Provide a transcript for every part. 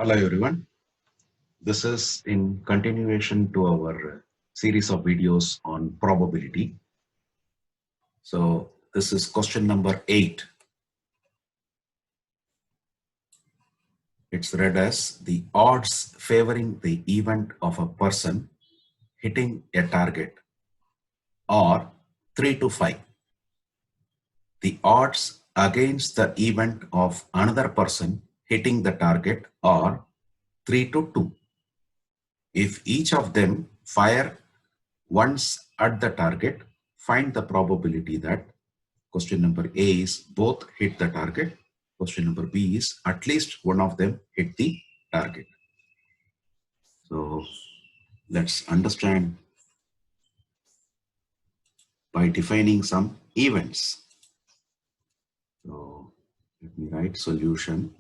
Hello everyone. This is in continuation to our series of videos on probability. So this is question number 8. It's read as the odds favoring the event of a person hitting a target are 3 to 5. The odds against the event of another person hitting the target are 3 to 2. If each of them fire once at the target, find the probability that question number A is both hit the target. Question number B is at least one of them hit the target. So let's understand by defining some events. So let me write solution.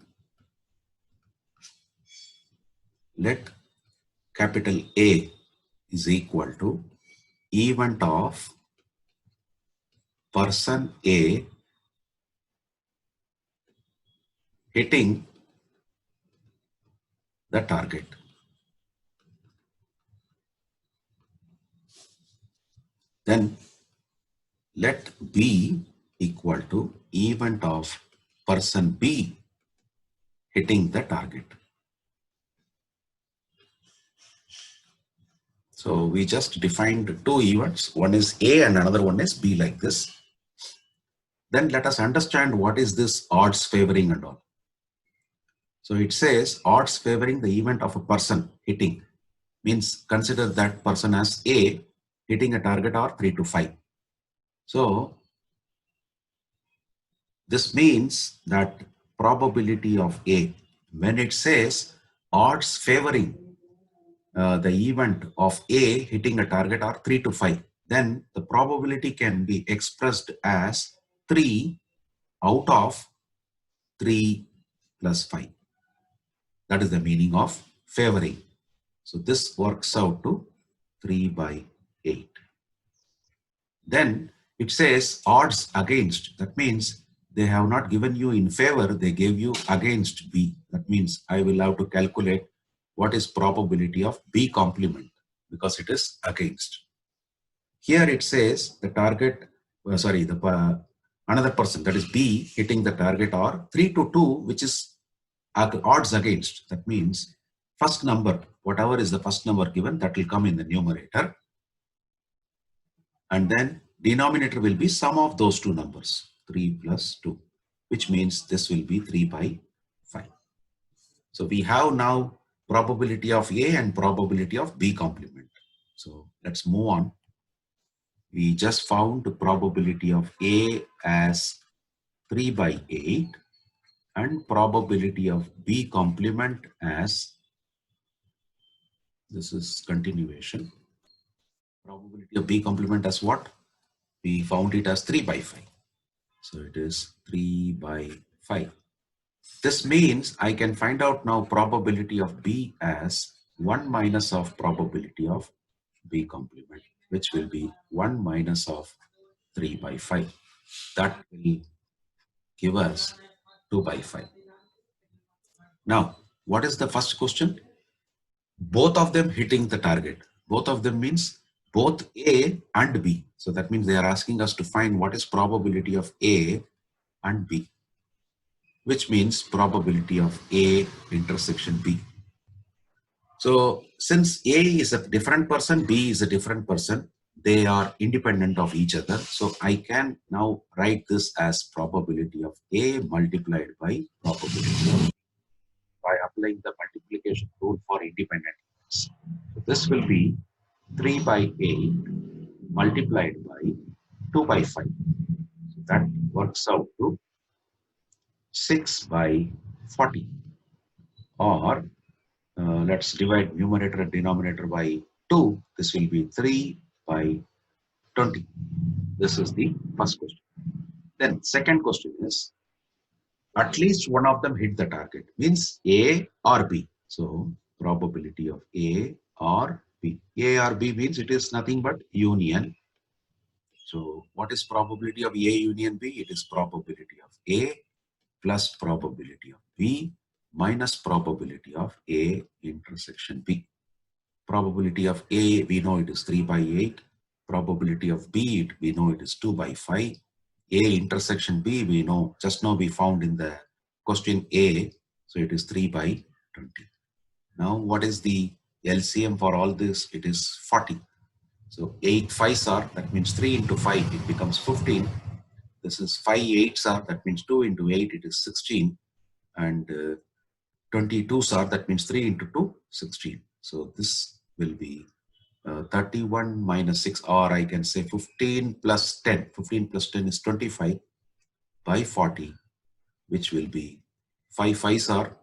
Let capital A is equal to event of person A hitting the target. Then let B equal to event of person B hitting the target. So we just defined two events. One is A and another one is B like this. Then let us understand what is this odds favoring and all. So it says odds favoring the event of a person hitting means consider that person as A hitting a target are 3 to 5. So this means that probability of A, when it says odds favoring the event of A hitting a target are 3 to 5, then the probability can be expressed as 3 out of 3 plus 5. That is the meaning of favoring. So this works out to 3 by 8. Then it says odds against. That means they have not given you in favor, they gave you against B. That means I will have to calculate what is probability of B complement because it is against. Here it says the target, another person, that is B, hitting the target are 3 to 2, which is odds against. That means first number, whatever is the first number given, that will come in the numerator. And then denominator will be sum of those two numbers, 3 plus 2, which means this will be 3 by 5. So we have now probability of A and probability of B complement. So let's move on. We just found the probability of A as 3 by 8 and probability of B complement as, this is continuation, probability of B complement as what? We found it as 3 by 5. So it is 3 by 5. This means I can find out now probability of B as 1 minus of probability of B complement, which will be 1 minus of 3 by 5. That will give us 2 by 5. Now, what is the first question? Both of them hitting the target. Both of them means both A and B. So that means they are asking us to find what is probability of A and B, which means probability of A intersection B. So since A is a different person, B is a different person, they are independent of each other. So I can now write this as probability of A multiplied by probability of B by applying the multiplication rule for independent events. So this will be 3 by 8 multiplied by 2 by 5. So that works out to 6 by 40. Or let's divide numerator and denominator by 2. This will be 3 by 20. This is the first question. Then second question is, at least one of them hit the target. Means A or B. So probability of A or B. A or B means it is nothing but union. So what is probability of A union B? It is probability of A plus probability of B minus probability of A intersection B. Probability of A, we know it is 3 by 8. Probability of B, we know it is 2 by 5. A intersection B, we know, just now we found in the question A, so it is 3 by 20. Now, what is the LCM for all this? It is 40. So 8 5s are, that means 3 into 5, it becomes 15. This is 5 8s are, that means 2 into 8, it is 16. And 22s are, that means 3 into 2, 16. So this will be 31 minus 6, or I can say 15 plus 10. 15 plus 10 is 25 by 40, which will be 5 5s are,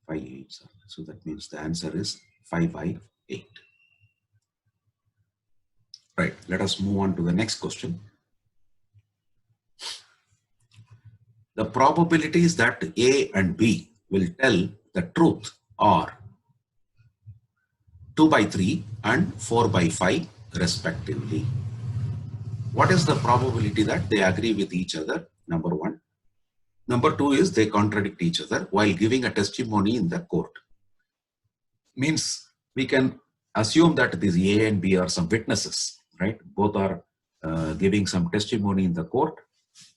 5 8s are. So that means the answer is 5 by 8. Right, let us move on to the next question. The probabilities that A and B will tell the truth are 2 by 3 and 4 by 5 respectively. What is the probability that they agree with each other? Number one. Number two is they contradict each other while giving a testimony in the court. Means we can assume that these A and B are some witnesses, right? Both are giving some testimony in the court.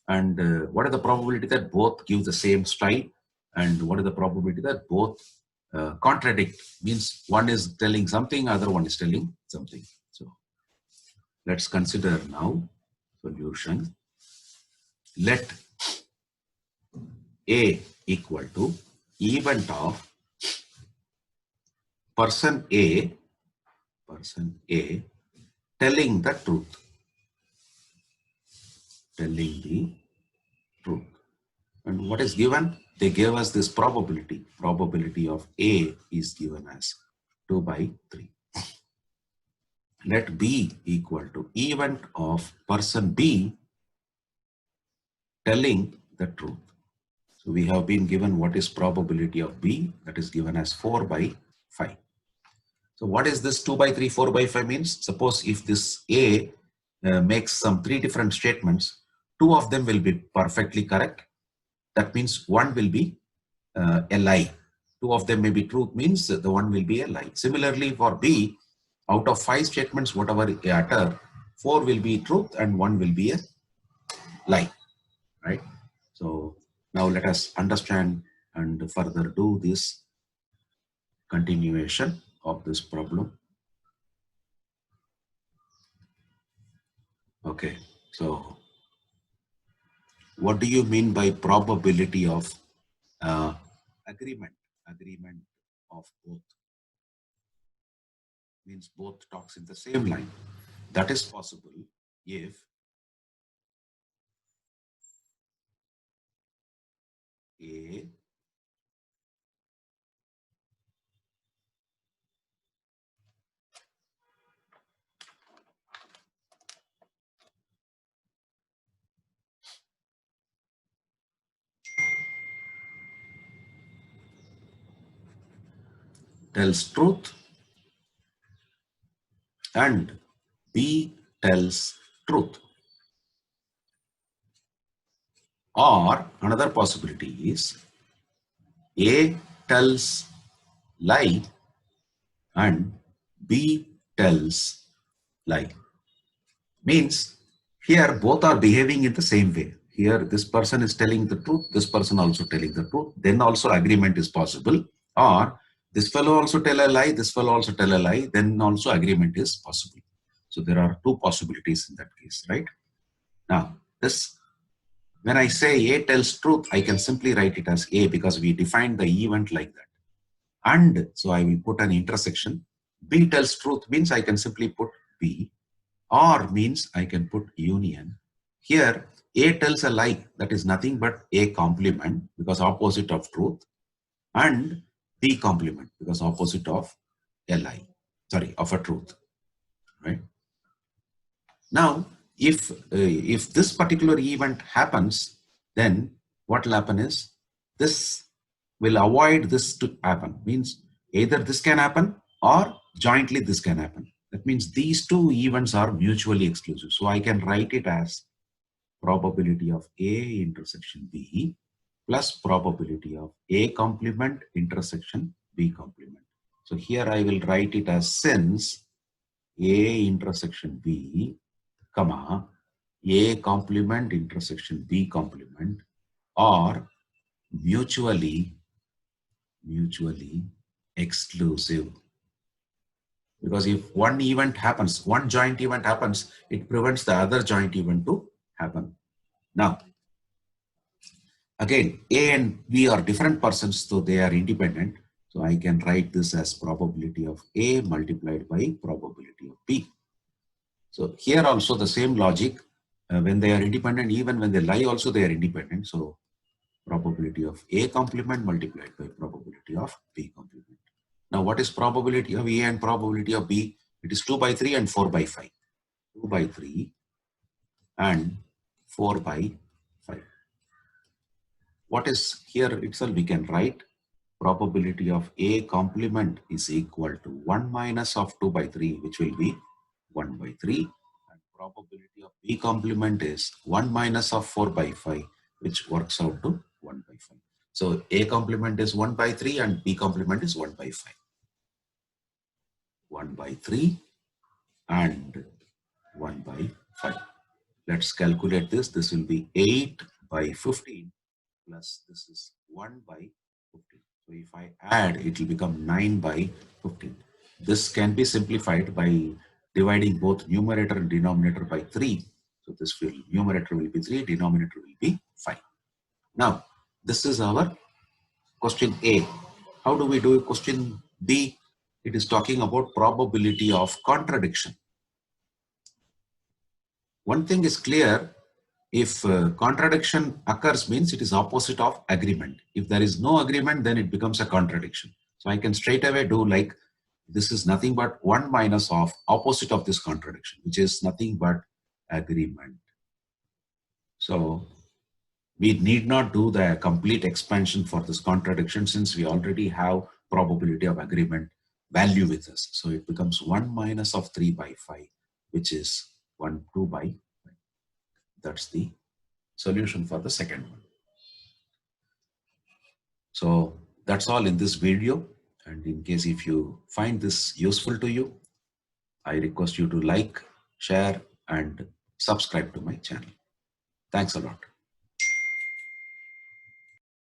And what is the probability that both give the same style? And what is the probability that both contradict? Means one is telling something, other one is telling something. So let's consider now solution. Let A equal to event of person A telling the truth. Telling the truth. And what is given? They gave us this probability. Probability of A is given as 2 by 3. Let B equal to event of person B telling the truth. So we have been given what is probability of B, that is given as 4 by 5. So what is this 2 by 3, 4 by 5 means? Suppose if this A makes some 3 different statements, 2 of them will be perfectly correct. That means one will be a lie. 2 of them may be truth, means the one will be a lie. Similarly for B, out of 5 statements, whatever they utter, 4 will be truth and 1 will be a lie, right? So now let us understand and further do this continuation of this problem. Okay, so what do you mean by probability of agreement of both? Means both talks in the same line. That is possible if A tells truth and B tells truth. Or another possibility is A tells lie and B tells lie. Means here both are behaving in the same way. Here this person is telling the truth, this person also telling the truth, then also agreement is possible. Or this fellow also tell a lie, this fellow also tell a lie, then also agreement is possible. So there are 2 possibilities in that case, right? Now this, when I say A tells truth, I can simply write it as A because we defined the event like that. And so I will put an intersection. B tells truth means I can simply put B, or means I can put union. Here A tells a lie, that is nothing but A complement because opposite of truth, and B complement because opposite of a lie, sorry, of a truth, right? Now if this particular event happens, then what will happen is this will avoid this to happen. Means either this can happen or jointly this can happen. That means these 2 events are mutually exclusive. So I can write it as probability of A intersection B plus probability of A complement intersection B complement. So here I will write it as since A intersection B, comma, A complement intersection B complement are mutually exclusive. Because if one event happens, one joint event happens, it prevents the other joint event to happen. Now, again, A and B are different persons, so they are independent. So I can write this as probability of A multiplied by probability of B. So here also the same logic, when they are independent, even when they lie also they are independent. So probability of A complement multiplied by probability of B complement. Now what is probability of A and probability of B? It is 2 by 3 and 4 by 5. 2 by 3 and 4 by 5. What is here itself we can write probability of A complement is equal to 1 minus of 2 by 3, which will be 1 by 3. And probability of B complement is 1 minus of 4 by 5, which works out to 1 by 5. So A complement is 1 by 3 and B complement is 1 by 5. 1 by 3 and 1 by 5. Let's calculate this. This will be 8 by 15 plus this is 1 by 15. So if I add, it will become 9 by 15. This can be simplified by dividing both numerator and denominator by 3. So this will, numerator will be 3, denominator will be 5. Now, this is our question A. How do we do question B? It is talking about probability of contradiction. One thing is clear, if contradiction occurs means it is opposite of agreement. If there is no agreement, then it becomes a contradiction. So I can straight away do like, this is nothing but 1 minus of opposite of this contradiction, which is nothing but agreement. So we need not do the complete expansion for this contradiction since we already have probability of agreement value with us. So it becomes 1 minus of 3 by 5, which is 2 by 5. That's the solution for the second one. So that's all in this video. And in case if you find this useful to you, I request you to like, share, and subscribe to my channel. Thanks a lot.